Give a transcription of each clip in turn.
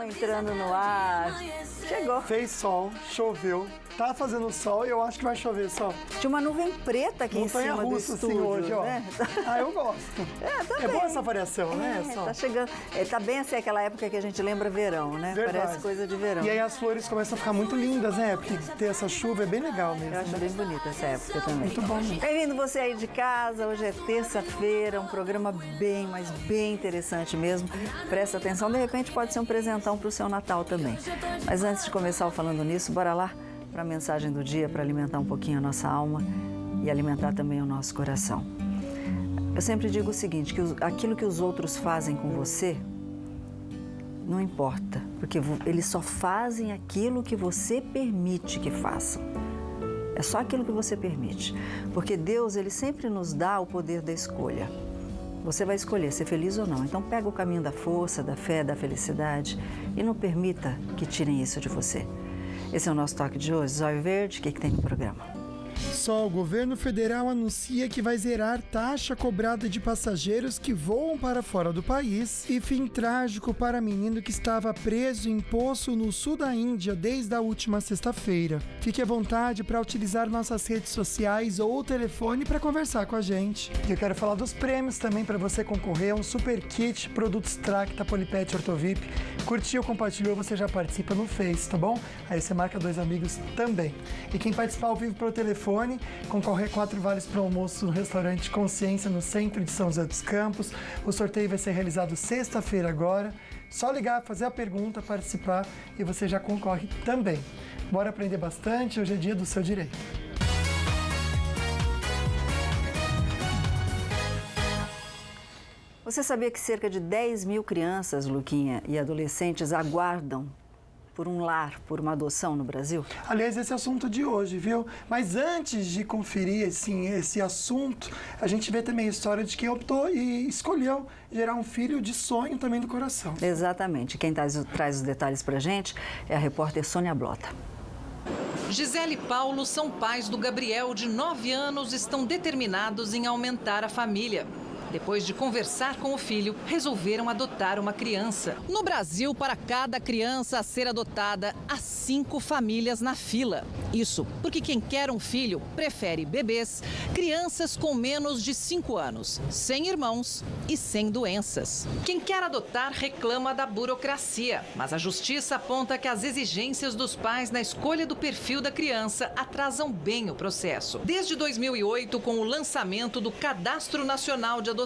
programa entrando no ar. Chegou. Fez sol, choveu, tá fazendo sol e eu acho que vai chover só. Tinha uma nuvem preta aqui Montanha em cima do russa, estúdio, assim, hoje, ó. né? Ah, eu gosto. Também. É boa essa variação, né? Só. Tá chegando. Tá bem assim aquela época que a gente lembra verão, né? Verdade. Parece coisa de verão. E aí as flores começam a ficar muito lindas, né? Porque ter essa chuva é bem legal mesmo. Eu acho bem bonita essa época também. Muito bom mesmo. Bem-vindo você aí de casa, hoje é terça-feira, um programa bem, mas bem interessante mesmo. Presta atenção, de repente pode ser um presentão para o seu Natal também. Mas antes de começar falando nisso, bora lá para a mensagem do dia, para alimentar um pouquinho a nossa alma e alimentar também o nosso coração. Eu sempre digo o seguinte, que aquilo que os outros fazem com você não importa, porque eles só fazem aquilo que você permite que façam. É só aquilo que você permite, porque Deus, Ele sempre nos dá o poder da escolha. Você vai escolher ser feliz ou não, então pega o caminho da força, da fé, da felicidade e não permita que tirem isso de você. Esse é o nosso toque de hoje. Zóio Verde, o que tem no programa? Só o governo federal anuncia que vai zerar taxa cobrada de passageiros que voam para fora do país e fim trágico para menino que estava preso em poço no sul da Índia desde a última sexta-feira. Fique à vontade para utilizar nossas redes sociais ou o telefone para conversar com a gente. E eu quero falar dos prêmios também para você concorrer a um super kit Produtos Tracta Polipet Ortovip. Curtiu, compartilhou, você já participa no Face, tá bom? Aí você marca 2 amigos também. E quem participar ao vivo pelo telefone, concorre a 4 vales para o almoço no restaurante Consciência, no centro de São José dos Campos. O sorteio vai ser realizado sexta-feira agora. Só ligar, fazer a pergunta, participar e você já concorre também. Bora aprender bastante, hoje é dia do seu direito. Você sabia que cerca de 10 mil crianças, Luquinha, e adolescentes aguardam por um lar, por uma adoção no Brasil? Aliás, esse é o assunto de hoje, viu? Mas antes de conferir assim, esse assunto, a gente vê também a história de quem optou e escolheu gerar um filho de sonho também do coração. Exatamente. Quem traz os detalhes pra gente é a repórter Sônia Blota. Gisele e Paulo são pais do Gabriel, de 9 anos, estão determinados em aumentar a família. Depois de conversar com o filho, resolveram adotar uma criança. No Brasil, para cada criança a ser adotada, há 5 famílias na fila. Isso porque quem quer um filho prefere bebês, crianças com menos de 5 anos, sem irmãos e sem doenças. Quem quer adotar reclama da burocracia, mas a justiça aponta que as exigências dos pais na escolha do perfil da criança atrasam bem o processo. Desde 2008, com o lançamento do Cadastro Nacional de Adoção,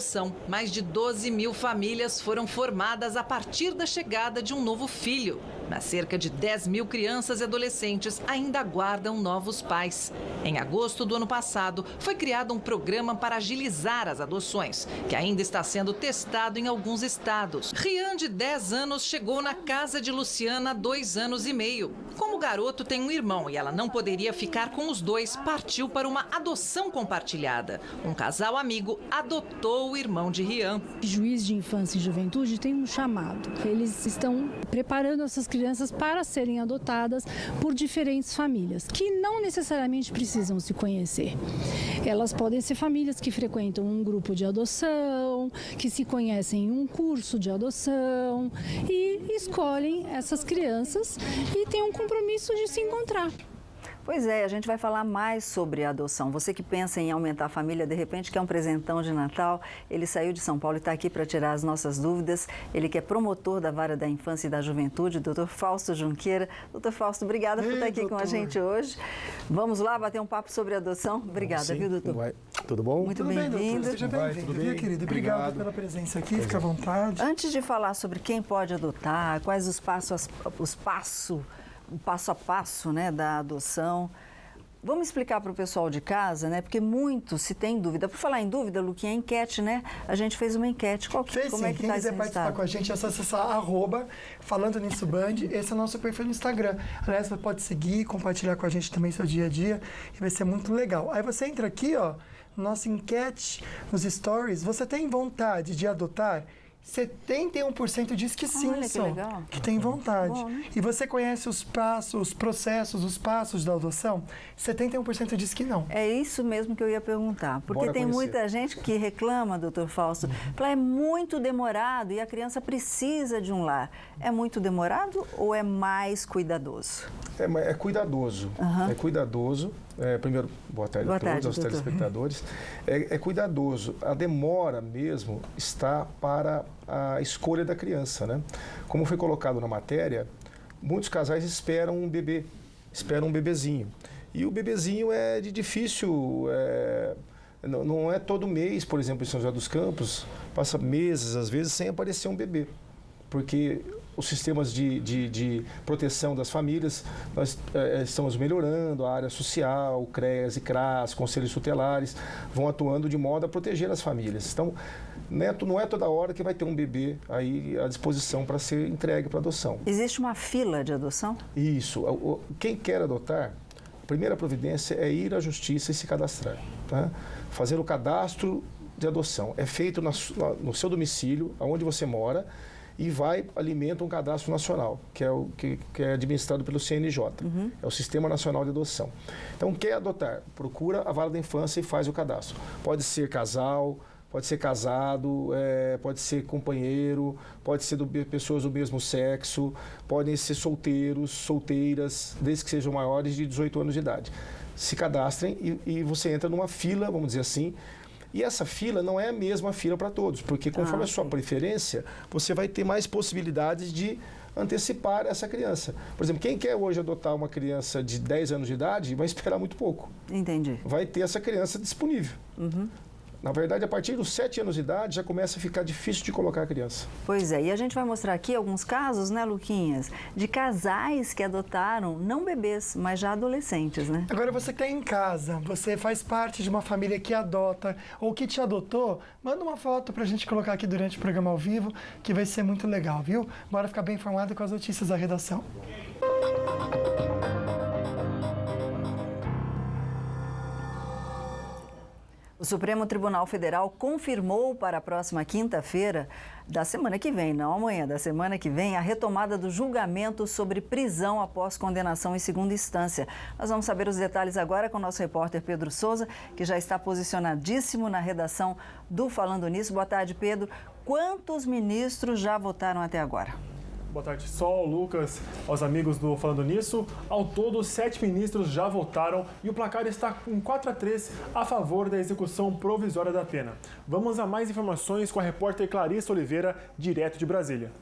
mais de 12 mil famílias foram formadas a partir da chegada de um novo filho. Mas cerca de 10 mil crianças e adolescentes ainda aguardam novos pais. Em agosto do ano passado, foi criado um programa para agilizar as adoções, que ainda está sendo testado em alguns estados. Rian, de 10 anos, chegou na casa de Luciana há 2 anos e meio. Como o garoto tem um irmão e ela não poderia ficar com os dois, partiu para uma adoção compartilhada. Um casal amigo adotou o irmão de Rian. Juiz de Infância e Juventude tem um chamado. Eles estão preparando essas crianças para serem adotadas por diferentes famílias, que não necessariamente precisam se conhecer. Elas podem ser famílias que frequentam um grupo de adoção, que se conhecem em um curso de adoção e escolhem essas crianças e têm um compromisso de se encontrar. Pois é, a gente vai falar mais sobre a adoção. Você que pensa em aumentar a família, de repente quer um presentão de Natal, ele saiu de São Paulo e está aqui para tirar as nossas dúvidas. Ele que é promotor da Vara da Infância e da Juventude, Dr. Fausto Junqueira. Dr. Fausto, obrigada por estar aqui doutor. com a gente hoje. Vamos lá bater um papo sobre adoção? Obrigada, viu, doutor? Vai. Tudo bom? Muito Tudo bem, bem-vindo. doutor? Seja bem-vindo, viu, querido? Obrigado pela presença aqui, fica à vontade. Antes de falar sobre quem pode adotar, quais o passo a passo, né, da adoção, vamos explicar para o pessoal de casa, né? Porque muito se tem dúvida. Por falar em dúvida, Luquinha, enquete, né? A gente fez uma enquete. Como é que Quem está esse quiser participar resultado? com a gente, é só acessar @Falando Nisso Band. Esse é o nosso perfil no Instagram. Aliás, você pode seguir, compartilhar com a gente também seu dia a dia e vai ser muito legal. Aí você entra aqui, ó, nossa enquete, nos stories. Você tem vontade de adotar? 71% diz que sim, Olha que Sol, legal. que tem vontade. Bom, né? E você conhece os passos, os processos, os passos da adoção? 71% diz que não. É isso mesmo que eu ia perguntar. Porque Bora tem conhecer. muita gente que reclama, doutor Fausto, fala, é muito demorado e a criança precisa de um lar. É muito demorado ou é mais cuidadoso? É cuidadoso. É cuidadoso. Primeiro, boa tarde a todos, aos telespectadores. É cuidadoso. A demora mesmo está para a escolha da criança, né? Como foi colocado na matéria, muitos casais esperam um bebê, esperam um bebezinho. E o bebezinho é de difícil... não é todo mês, por exemplo, em São José dos Campos, passa meses, às vezes, sem aparecer um bebê. Porque os sistemas de proteção das famílias, nós estamos melhorando, a área social, o CREAS e CRAS, conselhos tutelares, vão atuando de modo a proteger as famílias. Então, não é toda hora que vai ter um bebê aí à disposição para ser entregue para adoção. Existe uma fila de adoção? Isso. Quem quer adotar, a primeira providência é ir à justiça e se cadastrar. Tá? Fazer o cadastro de adoção. É feito no seu domicílio, onde você mora, e alimenta um cadastro nacional, que é administrado pelo CNJ, é o Sistema Nacional de Adoção. Então, quer adotar, procura a vara da infância e faz o cadastro. Pode ser casal, pode ser casado, pode ser companheiro, pode ser pessoas do mesmo sexo, podem ser solteiros, solteiras, desde que sejam maiores de 18 anos de idade. Se cadastrem e você entra numa fila, vamos dizer assim. E essa fila não é a mesma fila para todos, porque conforme a sua preferência, você vai ter mais possibilidades de antecipar essa criança. Por exemplo, quem quer hoje adotar uma criança de 10 anos de idade vai esperar muito pouco. Entendi. Vai ter essa criança disponível. Na verdade, a partir dos 7 anos de idade, já começa a ficar difícil de colocar a criança. Pois é, e a gente vai mostrar aqui alguns casos, né, Luquinhas, de casais que adotaram, não bebês, mas já adolescentes, né? Agora, você que está em casa, você faz parte de uma família que adota ou que te adotou, manda uma foto para a gente colocar aqui durante o programa ao vivo, que vai ser muito legal, viu? Bora ficar bem informado com as notícias da redação. O Supremo Tribunal Federal confirmou para a próxima quinta-feira da semana que vem, não amanhã, da semana que vem, a retomada do julgamento sobre prisão após condenação em segunda instância. Nós vamos saber os detalhes agora com o nosso repórter Pedro Souza, que já está posicionadíssimo na redação do Falando Nisso. Boa tarde, Pedro. Quantos ministros já votaram até agora? Boa tarde, Sol, Lucas, aos amigos do Falando Nisso. Ao todo, 7 ministros já votaram e o placar está com 4-3 a favor da execução provisória da pena. Vamos a mais informações com a repórter Clarissa Oliveira, direto de Brasília.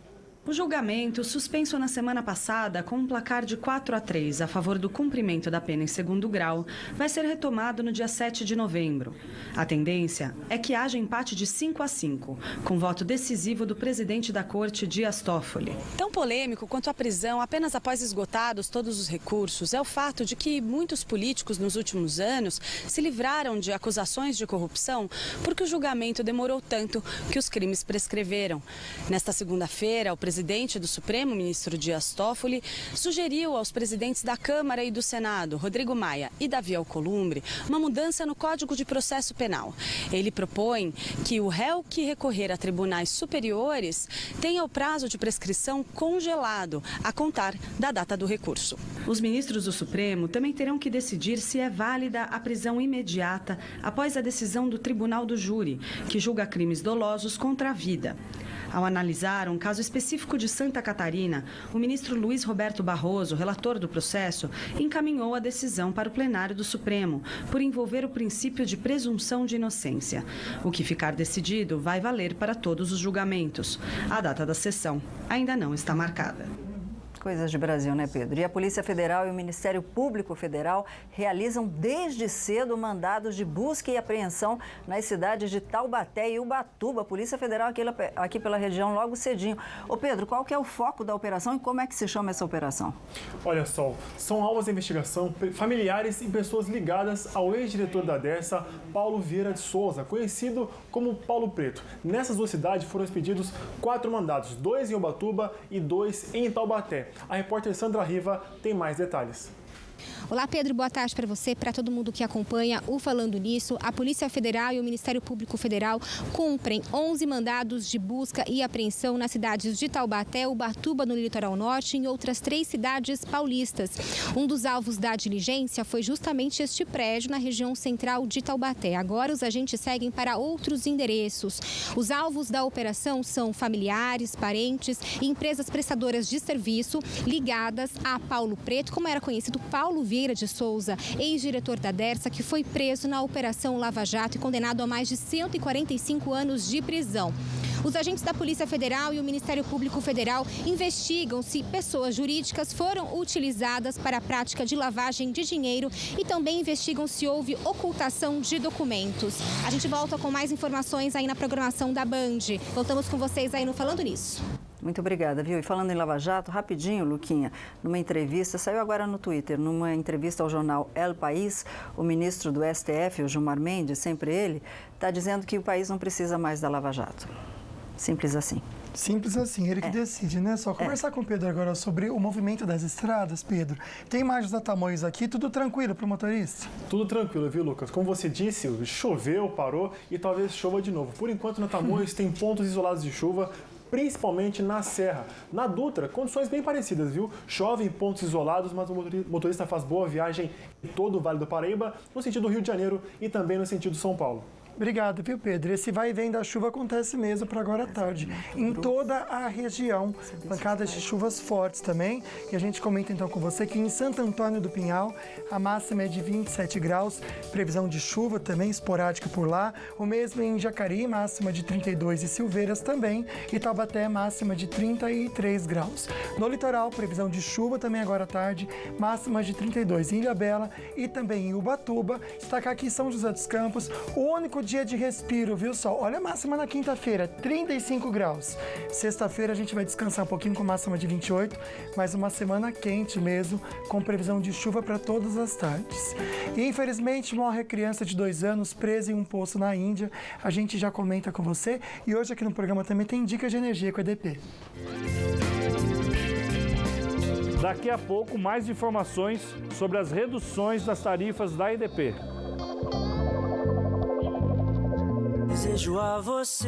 O julgamento, suspenso na semana passada com um placar de 4-3 a favor do cumprimento da pena em segundo grau, vai ser retomado no dia 7 de novembro. A tendência é que haja empate de 5-5, com voto decisivo do presidente da Corte, Dias Toffoli. Tão polêmico quanto a prisão apenas após esgotados todos os recursos é o fato de que muitos políticos nos últimos anos se livraram de acusações de corrupção porque o julgamento demorou tanto que os crimes prescreveram. Nesta segunda-feira, o presidente do Supremo, ministro Dias Toffoli, sugeriu aos presidentes da Câmara e do Senado, Rodrigo Maia e Davi Alcolumbre, uma mudança no Código de Processo Penal. Ele propõe que o réu que recorrer a tribunais superiores tenha o prazo de prescrição congelado, a contar da data do recurso. Os ministros do Supremo também terão que decidir se é válida a prisão imediata após a decisão do Tribunal do Júri, que julga crimes dolosos contra a vida. Ao analisar um caso específico de Santa Catarina, o ministro Luiz Roberto Barroso, relator do processo, encaminhou a decisão para o plenário do Supremo, por envolver o princípio de presunção de inocência. O que ficar decidido vai valer para todos os julgamentos. A data da sessão ainda não está marcada. Coisas de Brasil, né, Pedro? E a Polícia Federal e o Ministério Público Federal realizam desde cedo mandados de busca e apreensão nas cidades de Taubaté e Ubatuba. A Polícia Federal aqui pela região logo cedinho. Ô Pedro, qual que é o foco da operação e como é que se chama essa operação? Olha só, são alvos da investigação familiares e pessoas ligadas ao ex-diretor da Dersa, Paulo Vieira de Souza, conhecido como Paulo Preto. Nessas duas cidades foram expedidos 4 mandados, 2 em Ubatuba e 2 em Taubaté. A repórter Sandra Riva tem mais detalhes. Olá, Pedro, boa tarde para você, para todo mundo que acompanha o Falando Nisso. A Polícia Federal e o Ministério Público Federal cumprem 11 mandados de busca e apreensão nas cidades de Taubaté, Ubatuba, no litoral norte, e em outras 3 cidades paulistas. Um dos alvos da diligência foi justamente este prédio na região central de Taubaté. Agora os agentes seguem para outros endereços. Os alvos da operação são familiares, parentes e empresas prestadoras de serviço ligadas a Paulo Preto, como era conhecido Paulo Vieira de Souza, ex-diretor da Dersa, que foi preso na Operação Lava Jato e condenado a mais de 145 anos de prisão. Os agentes da Polícia Federal e o Ministério Público Federal investigam se pessoas jurídicas foram utilizadas para a prática de lavagem de dinheiro e também investigam se houve ocultação de documentos. A gente volta com mais informações aí na programação da Band. Voltamos com vocês aí no Falando Nisso. Muito obrigada, viu? E falando em Lava Jato, rapidinho, Luquinha, numa entrevista, saiu agora no Twitter, numa entrevista ao jornal El País, o ministro do STF, o Gilmar Mendes, sempre ele, está dizendo que o país não precisa mais da Lava Jato. Simples assim. Simples assim, ele que decide, né? Só conversar com o Pedro agora sobre o movimento das estradas, Pedro. Tem imagens da Tamoios aqui, tudo tranquilo para o motorista? Tudo tranquilo, viu, Lucas? Como você disse, choveu, parou e talvez chova de novo. Por enquanto, na Tamoios tem pontos isolados de chuva, principalmente na Serra. Na Dutra, condições bem parecidas, viu? Chove em pontos isolados, mas o motorista faz boa viagem em todo o Vale do Paraíba, no sentido Rio de Janeiro e também no sentido São Paulo. Obrigado, viu, Pedro? Esse vai e vem da chuva acontece mesmo para agora à tarde, em toda a região. Pancadas de chuvas fortes também. E a gente comenta então com você que em Santo Antônio do Pinhal, a máxima é de 27 graus, previsão de chuva também esporádica por lá. O mesmo em Jacareí, máxima de 32 e Silveiras também. E Taubaté, máxima de 33 graus. No litoral, previsão de chuva também agora à tarde, máxima de 32 em Ilhabela e também em Ubatuba. Destacar aqui São José dos Campos, o único dia de respiro, viu, Sol? Olha a máxima na quinta-feira, 35 graus. Sexta-feira a gente vai descansar um pouquinho com máxima de 28, mas uma semana quente mesmo, com previsão de chuva para todas as tardes. E infelizmente morre a criança de 2 anos presa em um poço na Índia. A gente já comenta com você e hoje aqui no programa também tem dicas de energia com a EDP. Daqui a pouco, mais informações sobre as reduções das tarifas da EDP. Desejo a você